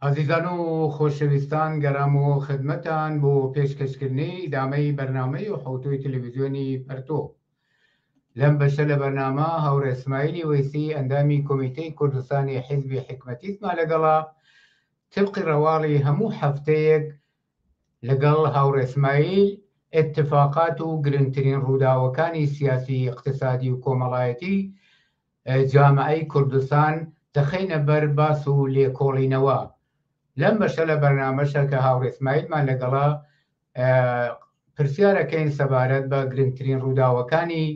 عزیزان و خۆشەویستان گەرام و خدمەتان بۆ پێشکەشکردنی ئیدامەی بەرنامەی و حوتوی تەلەڤیزیۆنی پەرتۆ. لەم بەشە لە بەرنامە هاوڕێ ئیسماعیلی وەیسی ئەندامی کۆمیتەی کوردستانی حیزبی حکمەتیزمە لەگەڵا طبقی ڕەواڵی هەموو هەفتەیەک لەگەڵ هاوڕێ ئیسماعیل اتفاقات و گرنگترین ڕووداوەکانی سیاسی، اقتصادی و کۆمەڵایەتی جامعەی کوردستان دەخەینە بەر باس و لێکۆڵینەوە. لەم بەشە لە بەرنامەشە کە هاوڕێ ئیسماعیلمان لەگەڵا پرسیارەکەین سەبارەت بە گرنگترین ڕووداوەکانی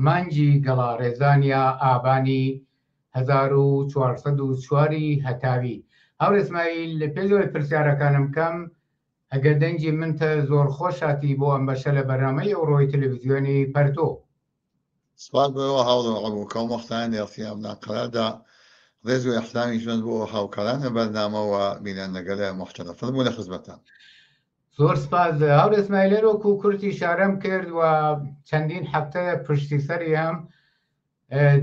مانگی گەڵاڕێزانیا ئابانی 1404 هەتاوی. هاوڕێ ئیسماعیل لە پێشەوەی پرسیارەکانم کەم ئەگەر دەنگی منتە زۆر خۆشاتی بۆ ئەم بەشە لە بەرنامەی ئەوڕۆی تەلەڤیزیۆنی پەرتۆ. سوال بەوە هاوڵ ئەبووکە وەختان اختیارنا قەراردا ڕێز و احترامی ژوند بۆ هاوکارانە بەرنامەوە بینندگەلە مختلفن بوو لە خزمەتان. زۆر سپاس. هاوڕێ ئیسماعیل لەرۆکو کورتی شارەم کرد و چەندین هەفتەیە پشتی سەری هەم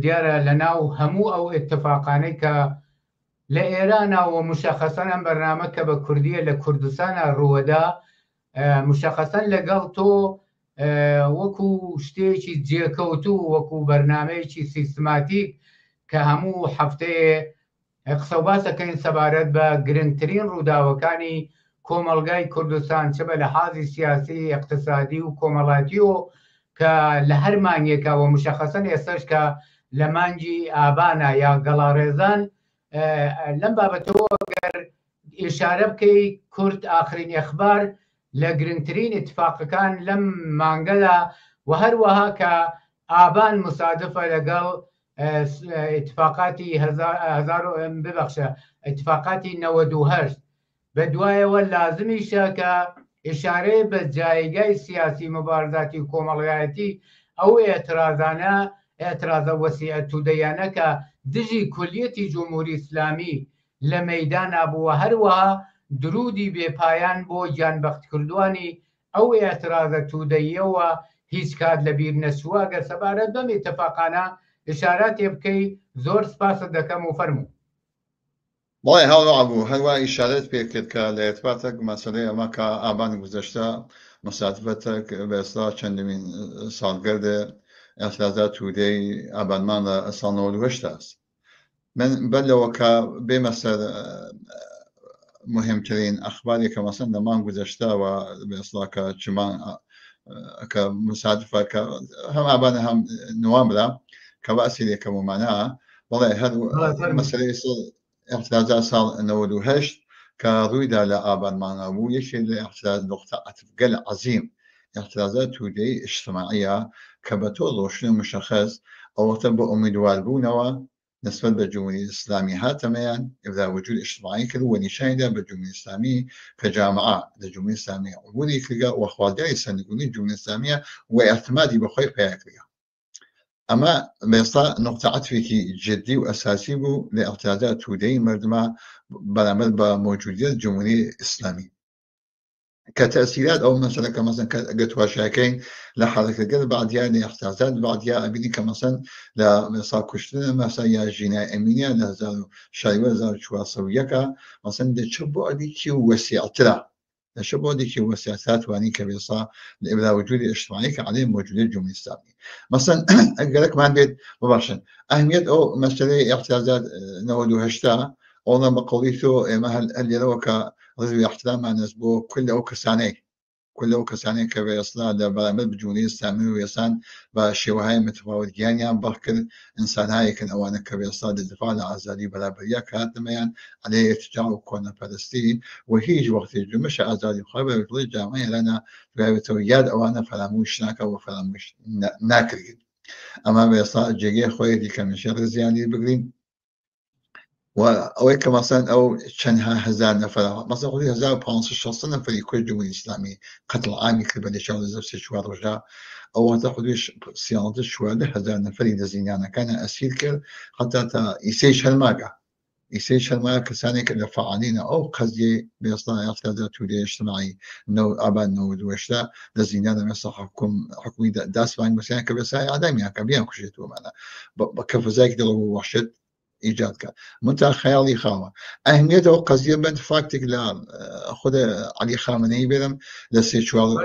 دیارە لەناو هەموو ئەو اتفاقانەی کە لە ئێرانەوە مشەخەسەن ئەم بەرنامە کە بە کوردیە لە کوردستانە ڕووەدا مشەخەسەن لەگەڵ تۆ وەکو شتێکی جێکەوتوو وەکو بەرنامەیەکی سیستماتیک کە هەموو هەفتەیە قسە و باسەکەین سەبارەت بە گرنگترین ڕووداوەکانی کۆمەلگای کوردستان چ بە لەحاظی سیاسی، اقتصادی و کۆمەڵاتیەوە کە لە هەر مانگێکەوە مشەخەسەن ئێستش کە لە مانگی ئابانە یا گەڵاڕێزان لەم بابەتەوە گەر ئێشارە بکەی کورد ئاخرین ئەخبار لە گرنگترین اتفاقەکان لەم مانگەدا و هەروەها کە ئابان مصادفە لەگەڵ اتفاقاتی اتفاقاتی 98 بە دوایەوە لازمیشە کە ئشارەیە بە جایگای سیاسی مبارزاتی و کۆمەڵایەتی ئەو ئێترازە وەسیعە تودەیانە کە دژی کولیەتی جمهوری ئیسلامی لە مەیدانا بووە هەروەها درودی بێپایان بۆ گیانبەختکردوانی ئەو ئێترازە تودەیەوە هیچ کات لەبیر نەچووە. گەر سەبارەت بەم اتفاقانە ئشارەتی بکەی زۆر سپاست دەکەم و فەرموو. بەڵێ هەوڵ بوو هەروە ئیشارەت پێ کرد کە لە ارتباطە مەسەلەی ئەمە کە ئابانی گوزەشتە مصادفەتە بەستا چەندمین ساڵگەردە ئەترازات تودەی ئابانمان لە ساڵ 98 است. من بەلەوە کە بێمە سەر مهمترین ئەخباری کە مەسەن لە مانگ گوزەشتەوە بێستا کە چمان کە مصادفە کە هەم ئابانە هەم نوامبرە کە باسی لێکەمەمانە بەڵێ هەر مەسەلەی احترازات ساڵ 98 کە ڕوویدا لە ئابانمانە بوو یەکێک لە احتراز نقطە عەتفگەل عەزیم احترازات تودەی اجتماعیە کە بە تۆ ڕۆشن و مشەخص ئەوەتە بە ئومیدواربوونەوە نسبت بە جمهوری ئیسلامی هاتەمەیان ئبدا وجود اجتماعی کرد و نیشانیدا بە جمهوری ئیسلامی کە جامعە لە جمهوری ئیسلامی عبوری کردە و خواردیاری سەرنگونی جمهوری ئیسلامیە و اعتمادی بەخۆی پیا کردە. ئەمە بێستا نقطە عەتفێکی جدی و ئەساسی بوو لە احترازات تودەی مردمە بەرامبەر بە موجودیت جمهوری ئیسلامی کە تەسیرات ئەو مەسەلە کە مەسەن ئەگەر تواشاکەین لە حرەکەگەر بعدیان لە احترازات بعدیا ئەبینی کە مەسەن لە مەسا کوشتنە مەسا یا ژینای ئەمینیە لە 1401 مەسەن دەچە بۆ ئەدیکی وەسیعترە لەشە بۆ دێکی وەسیعترا توانی کە بێسا لە ئبدا وجودی اجتماعی کە عەلەی موجودیت جمهوری ئیسلامی مەسەن ئەگەرەکمان بێت بباشن ئەهمیەت ئەو مەسەلەی احترازات 98 ئەوڵە بە قەوڵی تۆ ئێمە هەل لێرەوە کە ڕزوی احترامان هەست بۆ کل ئەو کەسانەی کە بێستا لە بەرامبەر جمهوری ئیسلامی و یەسان بە شێوەهای متفاوت گیانیان بەڕ کرد ئینسانهایەکن ئەوانە کە بێستا لە دفاع لە ئازادی بەرابەریە کاتنمەیان عەلەی ارتجاع و کۆنەپەرستی و هیچ وەختی جمش ئازادی خۆی بە وێڵی جامعەیە لەنا دوایێتەوە یاد ئەوانە فەراموش ناکە و فەراموش ناکرێت. ئەمە بێستا جێگەی خۆیەتی کە میشە ڕزیانی بگرین و ئەوەی کە مەسەن ئەو چەندها هەزار نەفەر مەسەن خودی 1560 نەفەری کوردی جمهوری ئیسلامی قەتڵ عامی کرد بە لێچاو لە 4 ڕۆژدا ئەوەتە خودی 4 نەفەری لە زیندانەکانە ئەسیر کرد حتا تا ئیسەی شەرماگە کەسانێک لە فعالینە ئەو قەزیە بێستا احترازات تودەی اجتماعی ئابان 98 لە زیندانە مەسا حکومی داسبان بەسییان کە بێسای ئادامیان کە بیان کوشێتوەمانە بە کەفەزایەکی دڵ وەحشت إيجاد كان منتهى خيالي خامة أهميته قضية بنت فاكتك لا خود علي خامنئي بيرم لسيشوال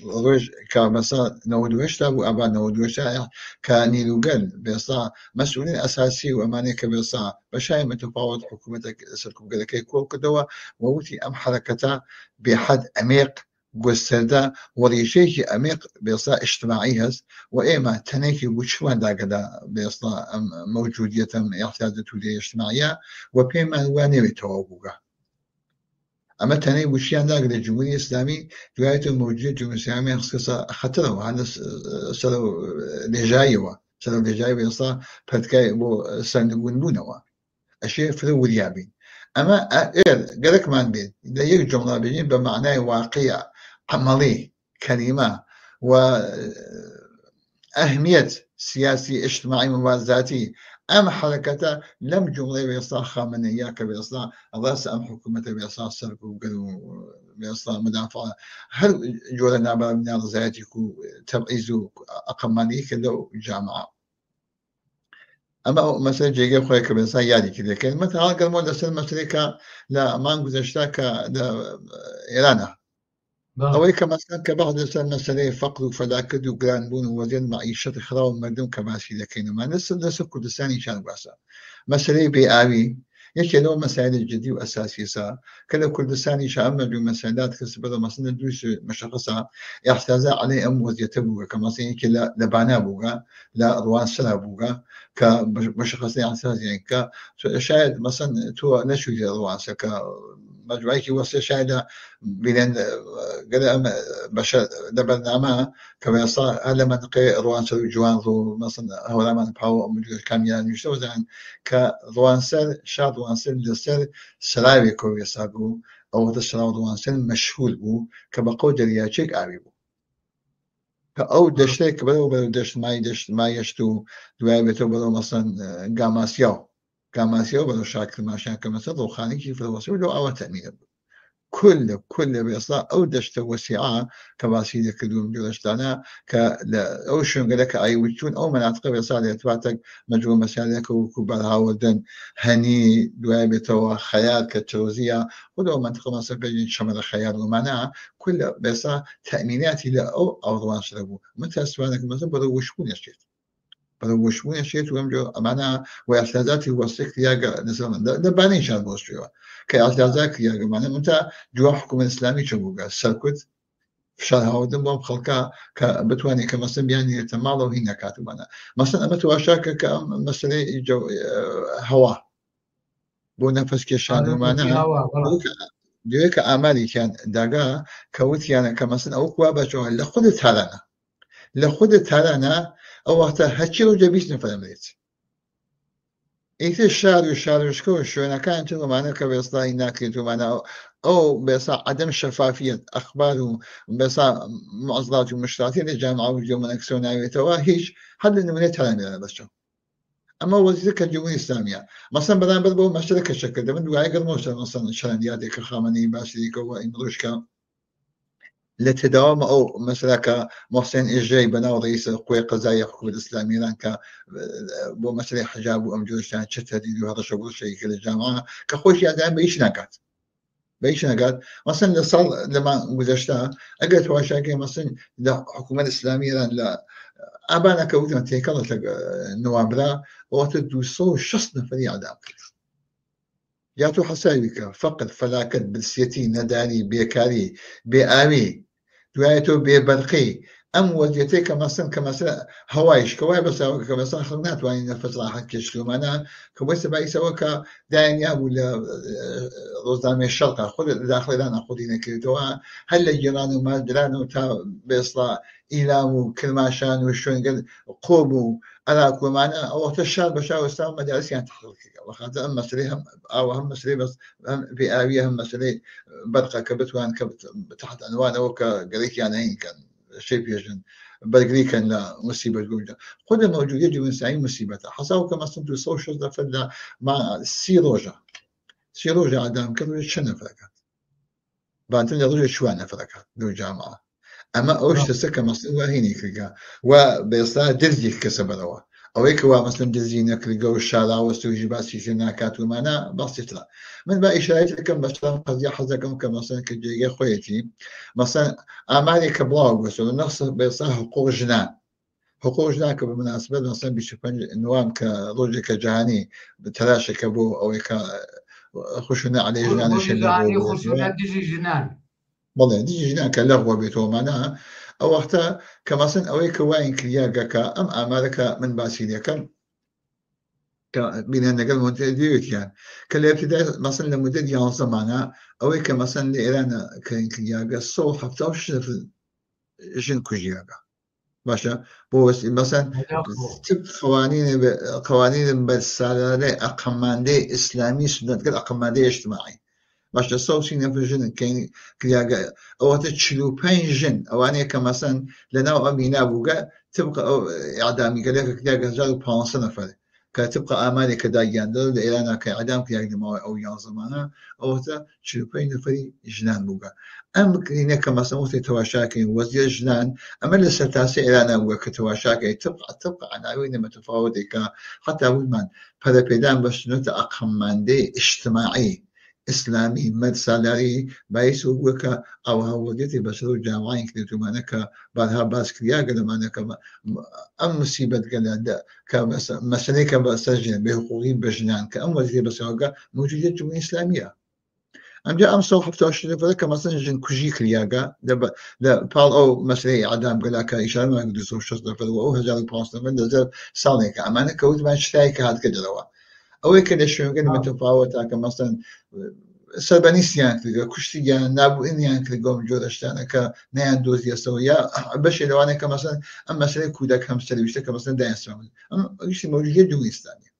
روش كمسا نودوشتا وأبا نودوشتا كنيلوغل بيصا مسؤولين أساسي وأماني كبيصا بشاي متفاوض حكومتك سركم قد كي كول كدوا ووتي أم حركتا بحد عميق قستردا وريشيكي عميق بيصا اجتماعي هز وإيما تنيكي وشوان دا قدا بيصا موجودية احتياجته دي اجتماعية وبيما وانيوي توابوغا أما تاني وشيان داخل الجمهورية الإسلامية دعايته موجودة الجمهورية الإسلامية خصيصا خطروا هذا سلو لجايوا سلو لجايوا يصلا فتكاي بو سندقون بونوا أشياء فرو اليابين أما قالك ما نبين إذا يك جملة بيجين بمعنى واقعية عملي كلمة وأهمية سياسي اجتماعي موازاتي أم حركته لم جملة بيصلا خامنئية كبيصلا الرأس أم حكومة بيصلا سرق وقالوا بيصلا مدافعة هل جولا نابا من الرزاياتكو تبعيزو أقماني كلو جامعة أما مثلا جيجي خويا كبيصلا يالي كده كان مثلا قال مو لسن مسريكا لا ما نقزشتاك لا إيرانا أوي كمثلا كبعض المسألة فقر وفلاكد وقرانبون ووزن معيشة خراو مردم كماسي لكينو ما نسل كردستاني شان باسا مسألة بيئوي يكي لو مسائل جدي وأساسية كلا كردستاني شان مردم مسائلات كسبرا مثلا دوش مشخصة يحتاج عليه أم وزيتبوغا كمثلا يكي لبانا بوغا لا روان سلا بوغا كمشخصة يحتاج يعني شاهد مثلا تو نشو روان سكا مجموعي وصل شاهدة بين قد بشر دبرنامه كما صار هذا منطقة روان سر جوان رو مثلا هو لما نبحث مدير كاميان يشتغل عن كروان سر شاد روان سر لسر سلاوي كوريا ساقو أو هذا سلاو روان سر مشهور بو كبقو درياتشيك عربو كأو دشتك بدو دشت ما يشتو دوابته بدو مثلا قاماسيو بدو شاكل ما شاكل مثلا روخاني كيف الوصول لو أو تأمين كل بيصلا أو دشت وسعة كباسيدة كدوم جلشتانا أو شون قالك أي وجون أو مناطق بيصلا يتبعتك مجموع مسالك وكبار هاودن هني دوابته خيال كتروزية ولو منطقة مثلا بيجي شمال خيال ومعناها كل بيصلا تأمينات إلى أو روان شربو متى سوانك مثلا بدو وشون يشيت بدو وشون يشيت ويمجو معناها واحتياجاتي وصيك ياقا نسلم ده بانين شان بوشيوا كاعتزاك يا جماعة أنت جوا حكومة الإسلامية شو بقى سركت في شهر هودن بوم خلقا كبتواني كمثلا يعني تمالو هنا كاتبنا مثلا أما تواشاك كمثلا جو هوا بو نفس كشان ومعناها ديك أعمالي كان داقا كوت يعني كمثلا أو كوا بجوا لخدت هلنا أو وقتها هتشيلو جبيش نفرميت إيش الشعر وشكو شو أنا كان شنو معناه كبيصلا هناك معنا أو بيصا عدم شفافية أخبار وبيصا معضلات ومشكلات الجامعة واليوم أكسونا وتواهيش حد النمونة تلامي بس شو أما وزيرك الجمهورية الإسلامية مثلا بدنا بدو مشترك الشكل ده من دعاء قدموش مثلا شلندياتي كخامنئي باشريك وإمروشكا لتداوم أو مثلا كمحسن إجري بناو رئيس القوى القضائية حكومة الإسلامية لأن بو مثلا حجاب وأمجوش كان شتدي وهذا شغل شيء كل الجامعة كخوش يعني بيش نقات مثلا اللي صار لما وزشتها أقلت واشاكي مثلا الحكومة الإسلامية لا أبانا كوتنا تيكالت النوابرا وتدو صو شخص نفري عدام ياتو حسابك فقط فلاكت بالسيتي نداني بيكاري بآمي دوایتو ببرقي أم وزيتي كمثلا هوايش كواي بس كمثلا خلنات وين نفس راحت كشلو معنا كويس بقى يسوي دانيا ولا روزنامة الشرق خذ داخل لنا خذينا كده هل الجيران وما درانو تا بيصلا إيلام وكرماشان وشون قد قوموا أراك ومعنا أو تشال بشاو استام مدارس يعني تحرك وخاطر أم مسليهم أو هم مسلي بس في آوية هم مسلي برقة كبتوان كبت تحت عنوان أو كقريك يعني كان شيء بيجن برقري كان لا مصيبة جوجا خذ الموجود يجي من سعين مصيبة حصاو كما صنتو سوشيال فلا مع سيروجا عدم كذا شنو فرقات بعدين يضرب شوانه فرقات دو جامعة أما أوش تسكى مصيبة هيني كذا وبيصير درجي كسبروا ئەوەی کەوا مەسلەن دزی نەکردگە و شاراوەستویژی باسی لێ ناکات ومانە باسترا من با ئیشارەت دەکەم بەشتان قەزیا حەز دەکەم کە مەسەن کە جێگە خۆیەتی مەسەن ئامارێک کە بڵاو بێتەوە نەخس بێسا حقوق ژنان حقوق ژنان کە بمناسبەت مەسەن 25 نوام کە ڕۆژێکە جیهانی تەلاشێکە بۆ ئەوەی کە خوشونە عەلەی ژنانی ژنان بەڵێ دیجی ژنان کە لەغوە بێتەوەمانە ئەو وەختە کە مەسەن ئەوەی کە واین کریاگەکە ئەم ئامارەکە من باسی دەکەم کە بینێن لەگەڵ مدەوێتیان کە لە ابتدای مەسەن لە مدەت 11 زمانە ئەوەی کە مەسەن لە ئێرانە کەین کریاگە 176 ژن کوژیاگە باشە بۆ مەسەن قوانین بەرسالارەی ئەقەماندەی ئیسلامی سنەتگەر ئەقەماندەی ئیجتیماعی باشە 130 ژن کەین کریاگە ئەوەتە 45 ژن ئەوانەیە کە مەسەن لەناو ئەمینا بووگە طبق ئیعدامیگەلێکە کریاگە 1500 نەفەر کە طبق ئامارێک کە داگیاندە لە ئێرانە کە ئیعدام کریاگە لەماوەی ئەو 11 زمانە ئەوەتە 45 نەفەری ژنان بووگە ئەم بکرینە کە مەسەن وەختی تەواشاکەین وەزیە ژنان ئەمە لە سەرتاسەی ئێرانە بووە کە تەواشاکەی طبق عناوینە متفاوتێکە حتا وتمان پەرەپێدان بە سنەتە ئەقەماندەی ئیجتیماعی ئیسلامی مەد سالاری باعث بووە کە ئەوها وەزیەتی بەسەر و جامعەیەک دێتومانە کە بارها باس کریاگە لەمانەکە ئەم مصیبەت گەلەندە کە مەسەلەی کە بەسەر ژن بێحقوقی بە ژنان کە ئەم وەزیە بەسەرەوەگە موجودیت جمهوری ئیسلامیە ئەمجا ئەم 176 نەفەرە کە مەسەن ژن کوژی کریاگە لە پاڵ ئەو مەسلەی ئیعدام گەلاکە ئیشارەمان 260 نەفەر و ئەو 1500 نەفەر لەسەر ساڵێکە ئەمانە کەوتمان شتایەکە هاتکە دەرەوە ئەوەی کە لە شوێنگەی متفاوتە کە مەسەن سەربەنیستیان کردگە کوشتیان نابووینیان کردگەم جۆرە شتانە کە نیان دۆزیەسەوە یا بەشی لەوانەیە کە مەسەن ئەم مەسەلەی کودەک هەم سەرویشتە کە مەسەن دایانساون ئەم گشتی مەوجودیەت جمهوری ئیسلامی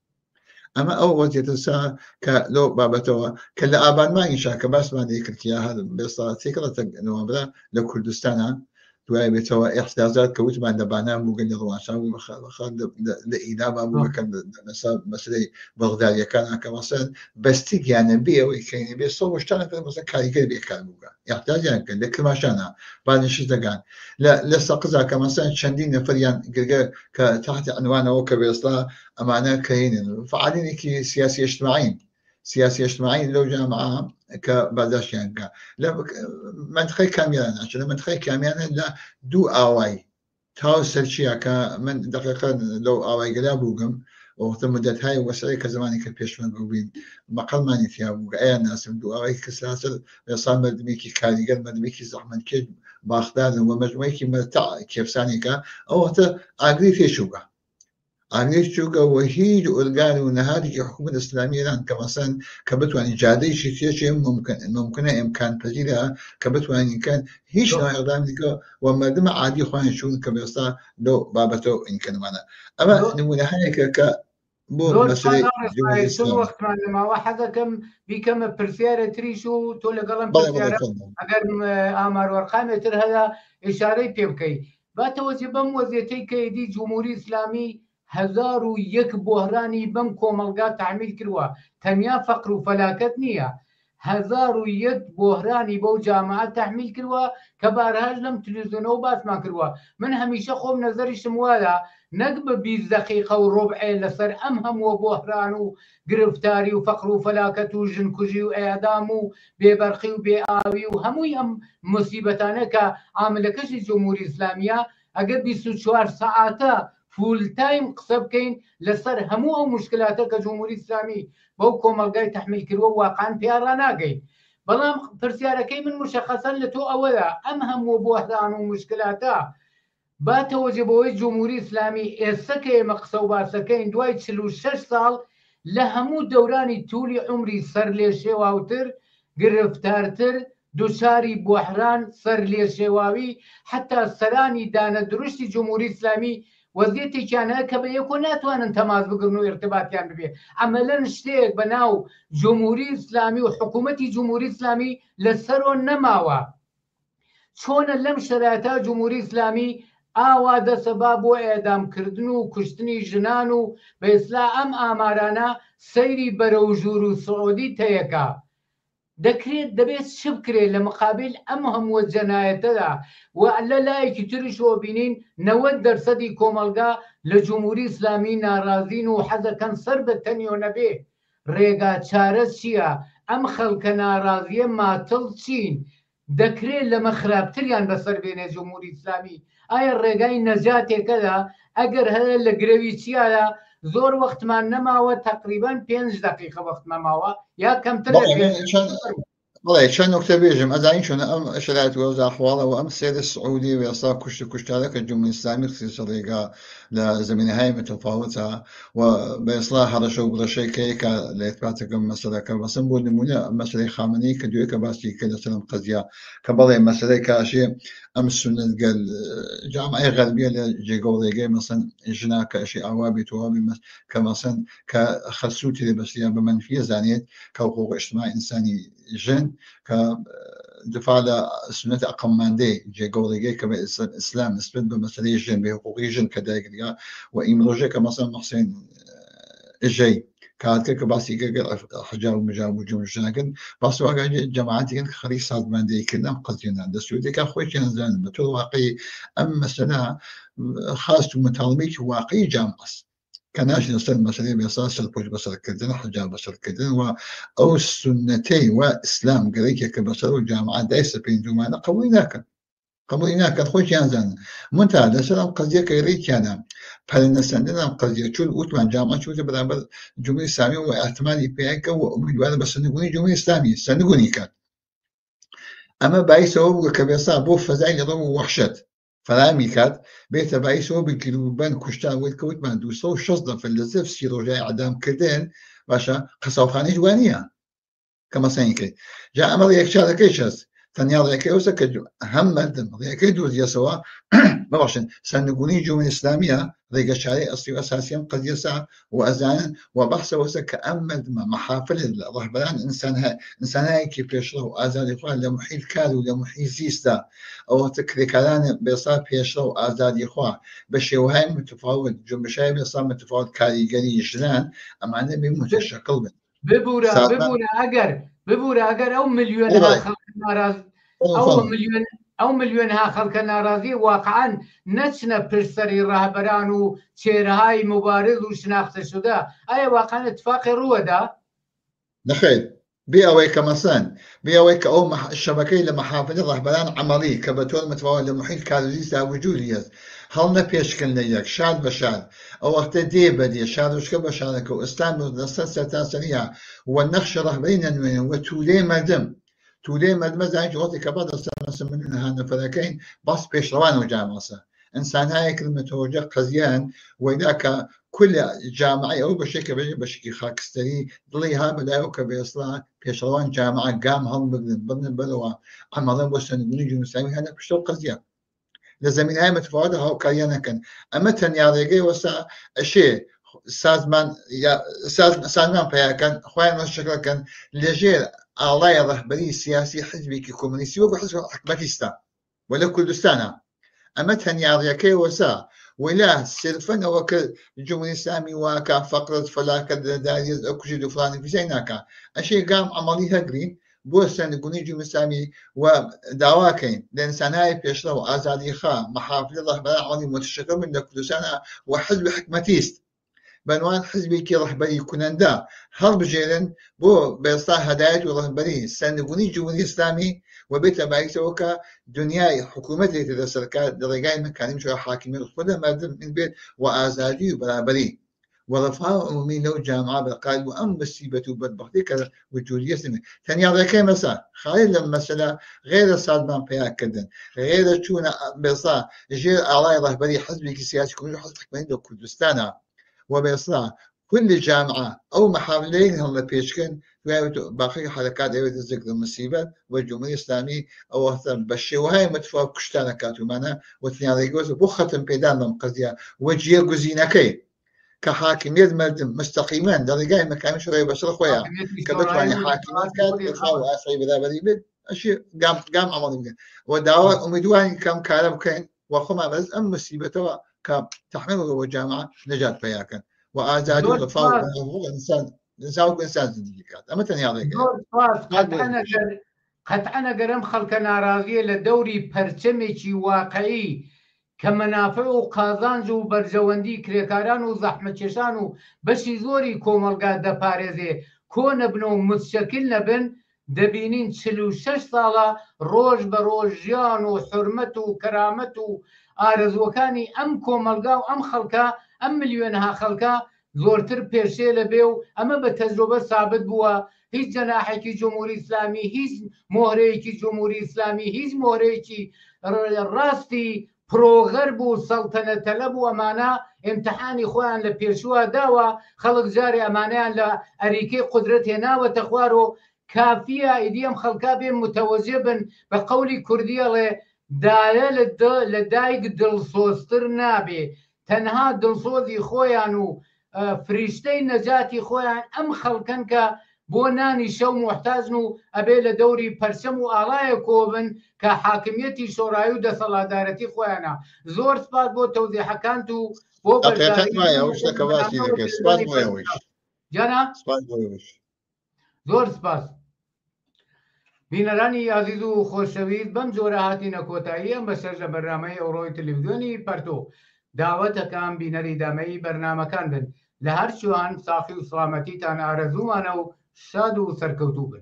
ئەمە ئەو وەزیەتە سا کە لەو بابەتەوە کە لە ئابانمانی شاکە باسمان کردیا هەر بێساڵاتێکڵەتە نەوەبرا لە کوردستانە دوای بێتەوە ئێحتیاجات کە وتمان دەبانان بووگە لە ڕوانشان بوو لە ئیداما بووەکەن مەسلەی بەغداریەکانە کە مەسەن بەستیگیانە بێ ئەوەی کەینە بێ 100 مەسەن کاریگەر بێکار بووگە ئێحتیاجیان کرد لە کرماشانە بانشی دەگان لە سەقزا کە مەسەن چەندین نەفەریان گرگە کە تحت عنوانەوە کە بێستا ئەمانە کەینن فعالینێکی سیاسی اجتماعی لەو جامعە کە بەرداشتیانکە لە منطقەی کامیانە ناچێت لە منطقەی کامیانە لە دوو ئاوای تاو سەرچیە کە من دقیقا لەو ئاوایگەلا بووگم وەختە مدەتهای وەسەی کە زمانی کە پێشمە بووبین مەقەڵمانی تیا بووگە ئەیان ناسم دوو ئاوای کە سلاسل ئێسان مردمێکی کاریگەر مردمێکی زەحمەتکێش باخدارن و مەجموعەیەکی مەرتع کێفسانێکە ئەوەتە ئاگری پێشووگە ئاگریش چووگە و هیچ ئۆرگان و نەهادێکی حکومەت ئیسلامی ئێران کە مەسەن کە بتوانین جادەیەکی تێکی ممکنە ئیمکان پەزیرە کە بتوانین کەن هیچ نوع ئەقدام دیکە و مردمە عادی خۆیان چوون کە بێستا لەو بابەتەوە ئینکەنمانە ئەمە نمونەهەیەکە کە بۆ مەسەلەی وەختمان لەماوە حەزەکەم بیکەمە پرسیارە تریش و تۆ لەگەڵم ئەگەر ئاماروەرقامێتر هەیە ئیشارەی پێ بکەیت باتەوەزی بەم وەزیەتەی کەیدی جمهوری ئیسلامی 1001 بۆهرانی بەم کۆمەلگا تعمیل کردووە تەنیا فەقر و فەلاکەت نییە 1001 بۆهرانی بەو جامعە تحمیل کردووە کە بارهاش لەم تلویزیۆنەوە باسمان کردووە من هەمیشە خۆم نەزەریشم وایە نەک بە 20 دقیقە و ڕۆبعێ لەسەر ئەم هەمووە بۆهران و گرفتاری و فەقر و فەلاکەت و ژنکوژی و ئێعدام و بێبەرقی و بێئاوی و هەمووی ئەم مصیبەتانە کە عاملەکەشی جمهوری ئیسلامیە ئەگەر 24 سەعاتە فول تایم قسە بکەین لەسەر هەموو ئەو مشکلاتە کە جمهوری ئیسلامی بەو کۆمەلگای تەحمیل کردووە واقعاً پیاڕا ناگەین بەڵام پرسیارەکەی من مشەخەسەن لە تۆ ئەوەیە ئەم هەموو بۆهران و مشکلاتە با تەوەجێبەوەی جمهوری ئیسلامی ئێستا کە ئێمە قسە و باسەکەین دوای 46 ساڵ لە هەموو دەورانی توولی عمری سەر لێ شێواوتر گرفتارتر دووچاری بۆحران سەر لێ شێواوی حتا سەرانی دانە دروشتی جمهوری ئیسلامی وەزیەتێکیانە کە بە یەکۆ ناتوانن تەماس بگرن و ارتباطیان ببێ ئەمەلەن شتێک بە ناو جمهوری ئیسلامی و حکوومەتی جمهوری ئیسلامی لەسەرۆ نەماوە چۆنە لەم شەرایەتە جمهوری ئیسلامی ئاوا دەسەبا بۆ ئێدامکردن و کوشتنی ژنان و بە ئیسلا ئەم ئامارانە سەیری بەرەو ژوور و سعودی تەیەکە دەکرێت دەبێت چ بکرێت لە مقابل ئەم هەموو جەنایەتەدا و لە لایەکی تریشەوە بینین 90% کۆمەلگا لە جمهوری ئیسلامی ناڕازین و حەزەکەن سەر بە تەنیۆ نەبێ. ڕێگا چارە چییە؟ ئەم خەڵکە ناڕازیە ماتڵ چین؟ دەکرێت لەمە خراپتریان بەسەر بێنێ جمهوری ئیسلامی. ئایا ڕێگای نەجاتێکەدا ئەگەر هەیە لە گرەوی چیادا زۆر وەختمان نەماوە، تقریبان 5 دقیقە وەختمان ماوە یا کەمتر بەڵێ چەند نکتە بێژم ئەزانین چۆن ئەم شرایط وەرزە ئەحواڵەوە ئەم سێرە سعودی و ئێستا کوشت و کوشتارە کە جمهوری ئیسلامی خصیصە ڕێگا لە زمینەهای متفاوتە و بە ئیسلاح هەڕەشە و بڵەشەیەکە لە ئێتباتەکەم مەسەلەکە بەسم بۆ نمونە مەسەلەی خامنەی کە دوێ کە باسی کرد لەسەر ئەم قەزیا کە بەڵێ مەسەلەی کاشێ ئەم سونەت گەل جامعەی غەربیە لە جێگەڵ ڕێگەی مەسەن ژنا کە ئەشی ئاوا بێت وابی کە مەسەن کە خەسووتی لێ بەسییان بە منفیە زانێت کە حقوق اجتماعی ئینسانی ژن کە دفاع لە سنەت ئەقەمماندەی جێگەڵێگەی کە بە ئیسلام نسبت بە مەسەلەی ژن بە حقوقی ژن کە دایگریا و ئیمڕۆژێک کە مەسەن محسێن ئژەی کاتکە کە باسی گەگەر حجاب و مجاب و جمژناکن باسواگە جەماعەتێکن کە خەریک سازماندەیکردن قەزیێنان دەستوێتێکا خۆی نەزانن بە تۆ واقعی ئەم مەسەلە خاست و متاڵمێکی واقعی جامعەس کە ناژنە سەر مەسەلەی بێسا سەرپۆش بەسەرکردن حجاب بەسەرکردن و ئەو سنەتەی و ئیسلام گەرەیەکە بەسەر و جامعەت دایسە پێنجومانە قبوڵی ناکەن خۆیان زانن منتا لەسەر ئەم قەزیە کە ڕێکیانە پەرەنەسەندن ئەم قەزیە چون وتمان جامعە چوتە بەرامبەر جمهوری ئیسلامی و ئەحتمالی پێیانکە و ئومیدوارە بە سندبوونی جمهوری ئیسلامی سندبوونی کات ئەمە باعثەوە بووە کە بێسا بۆ فەزای لەڕەم و وەحشەت فرامی کات بێتە باعثەوە بگیروبەن کوشتان وێت کەوتمان 260 نەفەر لە زەفسی ڕۆژای عەدامکردن باشە قەساوخانەی جوانیە کە مەسەڵی کرد جا ئەمە ڕێکچارەکەی هەست تەنیا ڕێەکەی ئەوسە کە هەم مردم ڕێەکەی دۆزیەسەوە بەباشن سندبوونی جمهوری ئیسلامیە ڕێگە چارەی ئەسڵی و ئەساسی ئەم قەزیەسا و ئەزانن و بەحسەوەسە کە ئەم مردمە مەحافل لە ڕەهبەران ئینسانایەکی پێشڕە و ئازادی خوا لە محیط کار و لە محیط زیستە ئەوەتە کرێکاران بێسا پێشڕە و ئازادی خوا بە شێوەهای متفاوت جنبشای بێسا متفاوت کاریگەری ژنان ئەمانە بێ متشەکڵ بن ببوورە ئەگەر ئەو ملیۆن ئەو ملیۆنها خەڵکە ناڕازی واقعاً نەچنە پرسەری ڕاهبەران و چێرەهای مبارز و شناختە شودا ئایا واقعاً اتفاقی ڕووەدا؟ نەخێر بێ ئەوەی کە مەسەن بێ ئەوەی کە ئەو شەبەکەی لە مەحافظە ڕاهبەران عەمەڵی کە بە تۆر متفاوت لە محیط کارزیستا وجودی هەست هەڵ نەپێشکن لە یەک شاد بە شاد ئەو وەختە دێ بەدێ شادوشکە بە شادەکە و ئێستان لەسەر سەرتاسەریە و نەخشە ڕەهبەری نەنوێنن و توولەی مەردمە زانیتی وەختی کە بەدە سەرمەسەمەنون هانەفەرەکەین باس پێشڕەوان و جامەسە ئینسانهایە متوجه قەزیان وەیدا کە كل جامعة أو بشكل بشكل خاكستري ضليها بدأوا كبيصلا بيشروان جامعة قام هم بدن بدوا عملا وسن نيجي مسامي هذا بشتو قضية لزمين هاي متفاوتة هاو كاريانا كان أما تنياريجي وسا شيء سازمان فيها كان خوان الشكل كان لجير الله رهبري سياسي حزبي كومونيستي وحزب حكمتيستا ولا كردستان أما تنياريجي وسا ولا صرفا وك الجمهورية الإسلامي وكا فقرة فلاكة داريز أكشد فلان في زيناكا أشياء قام عمليها قريب بوسن يقولون الجمهورية الإسلامي ودعواكين لإنسان هاي بيشرا وآزادي خا محافظ الله بلا عوني متشكل من كردستان وحزب حكمتيست بنوان حزبي كي رهبري كونندا هرب جيرن بو بيصلاح هدايات ورهبري سنقوني الجمهورية الإسلامي وبيت بايك وكا دنيا حكومتي تدسركا درجاي مكانين شو حاكمين خذها مادم من بيت وآزادي وبرابري ورفاه عمومي لو جامعة بالقائد وأم بسيبة وبدبختي كذا وجودية سنة ثانية ذاك مسا خالد المسألة غير صادمان فيها كذا غير شونا بيصا جير على رهبري حزبي سياسي كل حزب حكمين لو كردستان وبيصا كل جامعة أو محاولين هم بيشكن باقي حركات ذكر المصيبة والجمهورية الإسلامية أو بشي وهاي متفاوت كشتانا كاتو معنا وثنيا يجوز بختم بيدان لهم قضية وجيه جزينكي كحاكمية مردم مستقيما درجاي مكان شرعي بشر خويا كبتواني حاكمية كات يخاو أسعي بذا بريبد أشي قام عملي ودعوة أميدواني كم كارب كين وخما بس أم مصيبته كتحمل الجامعة نجات فيها كان وآزادي وفاو الإنسان زاوت بإنسان زندگی کات ئەمە تەنیا ڕێگەیە. قەتعەن ئەگەر ئەم خەڵکە ناڕازیە لە دەوری پەرچەمێکی واقعی کە مەنافع و قازانج و بەرژەوەندی کرێکاران و زەحمەتکێشان و بەشی زۆری کۆمەلگا دەپارێزێ کۆ نەبنە و متشەکل نەبن، دەبینین 46 ساڵە ڕۆژ بە ڕۆژ ژیان و حرمەت و کەرامەت و ئارەزوەکانی ئەم کۆمەلگا و ئەم خەڵکە ئەم ملیۆنها خەڵکە زۆرتر پێشێ لە بێ و ئەمە بە تەجربە سابت بووە. هیچ جەناحێکی جمهوری ئیسلامی، هیچ مۆهرەیەکی جمهوری ئیسلامی، هیچ مۆهرەیەکی ڕاستی پرۆغەر بوو سەڵتەنەتەلە بوو ئەمانە ئیمتحانی خۆیان لە پێشوە داوە، خەڵک جارێ ئەمانیان لە ئەریکەی قودرەت هێناوەتە خوارۆ. کافیە ئیدی ئەم خەڵکا بێ متەوەجێ بن بە قەولی کوردیەڵێ دایە لە دایک دڵسۆزتر نابێ، تەنها دڵسۆزی خۆیان و فریشتەی نەجاتی خۆیان ئەم خەڵکەن کە بۆ نانی شەو محتاجن و ئەبێ لە دەوری پەرچەم و ئاڵایە کۆبن کە حاکمیەتی شۆڕایی و دەسەڵاتدارەتی خۆیانە. زۆر سپاس بۆ تەوزیحەکانت و بۆ زۆر سپاس. بینەرانی عزیز و خۆشەویست، بەم جۆرە هاتینە کۆتایی ئەم بەشەش لە بەرنامەی ئەوڕۆی تەلەڤیزیۆنی پەرتۆ. داوەتەکان بینەری دامەی بەرنامەکان بن، لە هەر شوان ساقی و سڵامەتیتان ئارەزومانە و شاد و سەرکەوتوو بن.